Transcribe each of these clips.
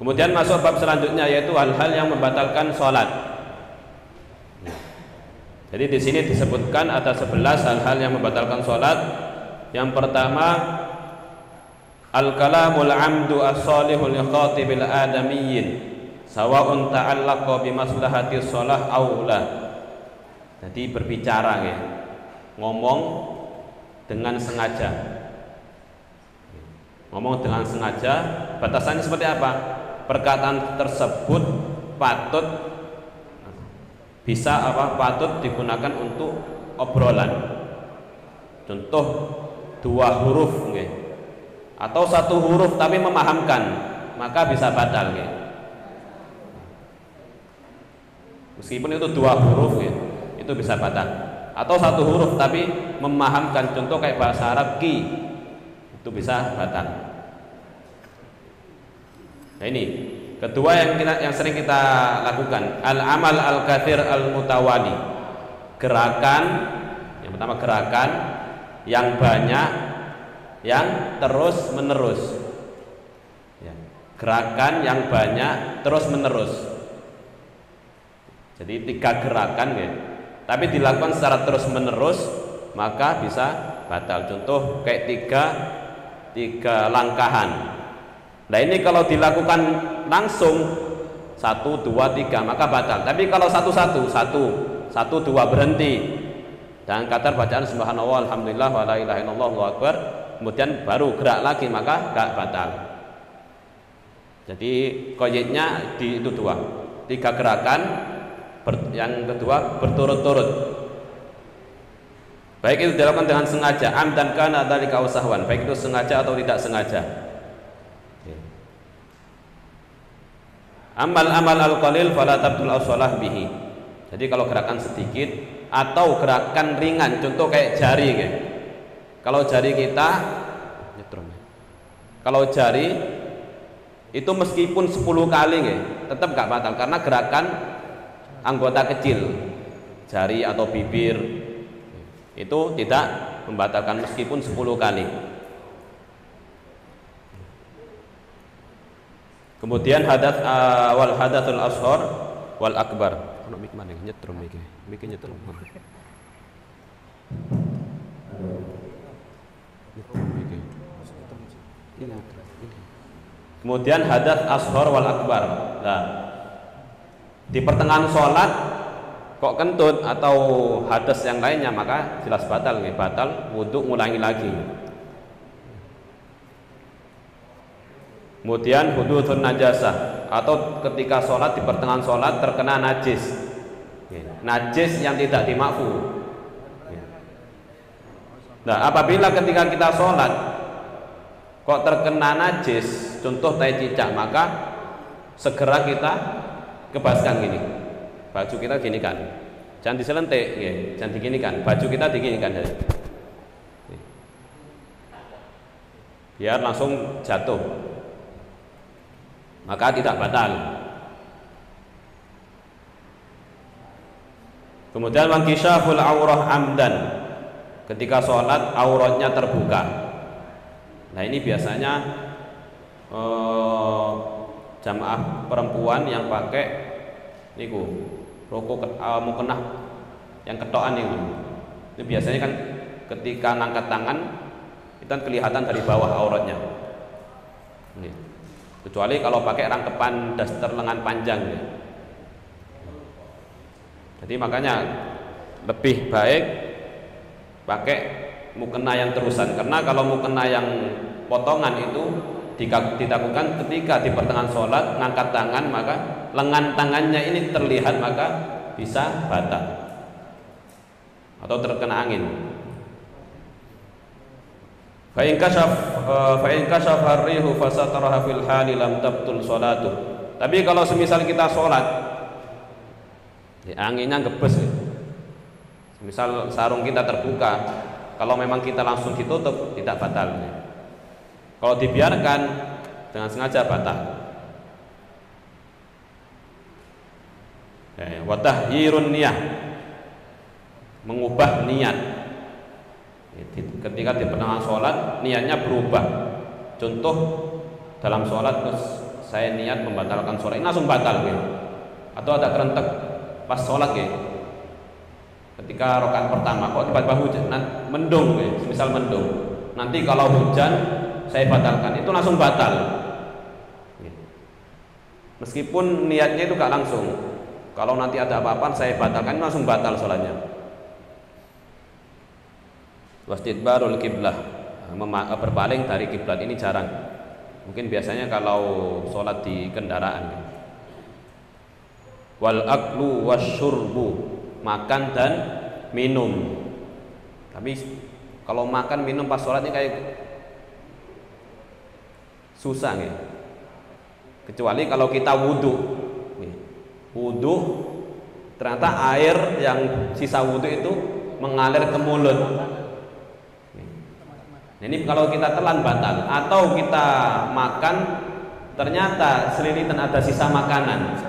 Kemudian masuk bab selanjutnya, yaitu hal-hal yang membatalkan sholat. Jadi di sini disebutkan ada 11 hal-hal yang membatalkan sholat. Yang pertama, al-kalamul amdu as-salihu li khatibil adamiyyin sawa'un ta'allaqa bi maslahati sholah aw la. Jadi berbicara ya, ngomong dengan sengaja. Ngomong dengan sengaja, batasannya seperti apa? Perkataan tersebut patut digunakan untuk obrolan. Contoh 2 huruf nggih. Atau 1 huruf tapi memahamkan, maka bisa batal nggih. Meskipun itu 2 huruf nggih, itu bisa batal. Atau 1 huruf tapi memahamkan, contoh kayak bahasa Arab ki, itu bisa batal. Nah ini kedua yang sering kita lakukan, al-amal al-katsir al-mutawali. Gerakan, yang pertama gerakan yang banyak yang terus menerus. Ya, gerakan yang banyak terus menerus. Jadi 3 gerakan ya, tapi dilakukan secara terus menerus maka bisa batal. Contoh kayak tiga langkahan. Nah ini kalau dilakukan langsung 1, 2, 3 maka batal. Tapi kalau 1, 2 berhenti dan kata bacaan subhanallah alhamdulillah wa la ilaha illallah Allahu akbar, kemudian baru gerak lagi, maka gak batal. Jadi qaidnya di itu 2, 3 gerakan, yang kedua berturut-turut. Baik itu dilakukan dengan sengaja, amdan kana dzalika aw sahwan, baik itu sengaja atau tidak sengaja. Amal al-qalil fala tabtul as-shalah bihi. Jadi kalau gerakan sedikit atau gerakan ringan, contoh kayak jari gitu. Kalau jari kita itu meskipun 10 kali gitu, tetap gak batal karena gerakan anggota kecil, jari atau bibir itu tidak membatalkan meskipun 10 kali. Kemudian wal hadatsul ashar wal akbar. Ono mik maneh nyetrum iki. Mik nyetrum. Kemudian hadas ashar wal akbar. Nah, di pertengahan sholat kok kentut atau hadas yang lainnya maka jelas batal nih, batal wudu ngulangi lagi. Kemudian hudutsun najasah, atau ketika sholat di pertengahan sholat terkena najis, najis yang tidak dimakfu. Nah apabila ketika kita sholat kok terkena najis, contoh tai cicak, maka segera kita kebaskan gini, baju kita gini kan, jangan diselentik, jangan diginikan, baju kita diginikan, biar langsung jatuh, maka tidak batal. Kemudian wangkishaful aurah amdan, ketika sholat auratnya terbuka. Nah ini biasanya jamaah perempuan yang pakai niku rokok mukenah yang ketokan itu biasanya kan ketika ngangkat tangan itu kan kelihatan dari bawah auratnya. Kecuali kalau pakai rangkepan daster lengan panjang ya. Jadi makanya lebih baik pakai mukena yang terusan, karena kalau mukena yang potongan itu dilakukan ketika di pertengahan sholat ngangkat tangan, maka lengan tangannya ini terlihat, maka bisa batal atau terkena angin. Fa in kashaf ar-rihu fasataraha fil hali lam tabtul sholatuh. Tapi kalau semisal kita sholat anginnya ngebes, misal sarung kita terbuka, kalau memang kita langsung ditutup tidak batal. Kalau dibiarkan dengan sengaja batal. Wa tahyirun niyah, mengubah niat. Ketika di pertengahan sholat niatnya berubah. Contoh dalam sholat saya niat membatalkan sholat ini langsung batal gitu. Atau ada kerentek pas sholat gitu, ketika rakaat pertama kok tiba-tiba hujan, mendung gitu, misal mendung, nanti kalau hujan saya batalkan, itu langsung batal gitu. Meskipun niatnya itu gak langsung, kalau nanti ada apa-apa saya batalkan, ini langsung batal sholatnya. Wastidbarul kiblah, berpaling dari kiblat ini jarang. Mungkin biasanya kalau sholat di kendaraan. Wal aklu wasyurbu, makan dan minum. Tapi kalau makan minum pas sholat ini kayak susah nih. Kecuali kalau kita wudhu, wudhu ternyata air yang sisa wudhu itu mengalir ke mulut. Ini kalau kita telan batal, atau kita makan ternyata selilitan ada sisa makanan.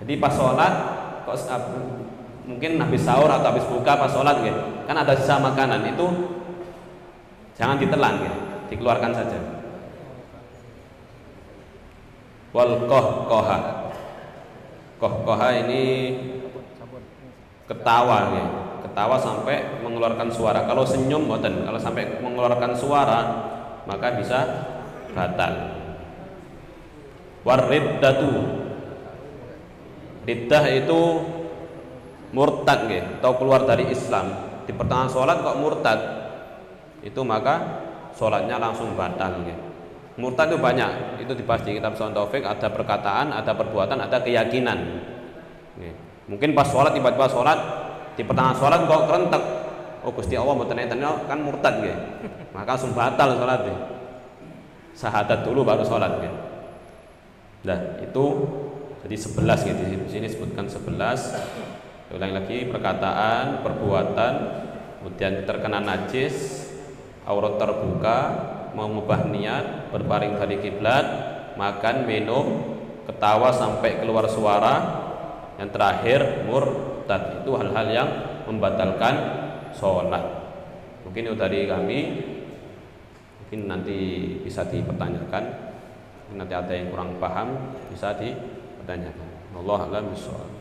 Jadi pas sholat kok mungkin habis sahur atau habis buka pas sholat gitu, kan ada sisa makanan, itu jangan ditelan gitu, dikeluarkan saja. Wal kohkoha ini ketawa gitu. Ketawa sampai mengeluarkan suara. Kalau senyum boten, kalau sampai mengeluarkan suara maka bisa batal. Wariddatu, riddah itu murtad gitu, atau keluar dari Islam. Di pertengahan sholat kok murtad, itu maka sholatnya langsung batal gitu. Murtad itu banyak, itu dibahas di kitab Shahun Taufik, ada perkataan, ada perbuatan, ada keyakinan gitu. Mungkin pas sholat tiba-tiba sholat, di pertengahan sholat kok kerentek, oh Gusti Allah mboten enten kan murtad nggih. Maka langsung batal sholatnya. Syahadat dulu baru sholat nggih. Nah, itu jadi 11 gitu. Di sini disebutkan 11. Ulang lagi, perkataan, perbuatan, kemudian terkena najis, aurat terbuka, mengubah niat, berpaling dari kiblat, makan, minum, ketawa sampai keluar suara, yang terakhir murtad. Itu hal-hal yang membatalkan sholat. Mungkin itu dari kami, mungkin nanti bisa dipertanyakan, mungkin nanti ada yang kurang paham bisa dipertanyakan. Wallahu a'lam bishawab.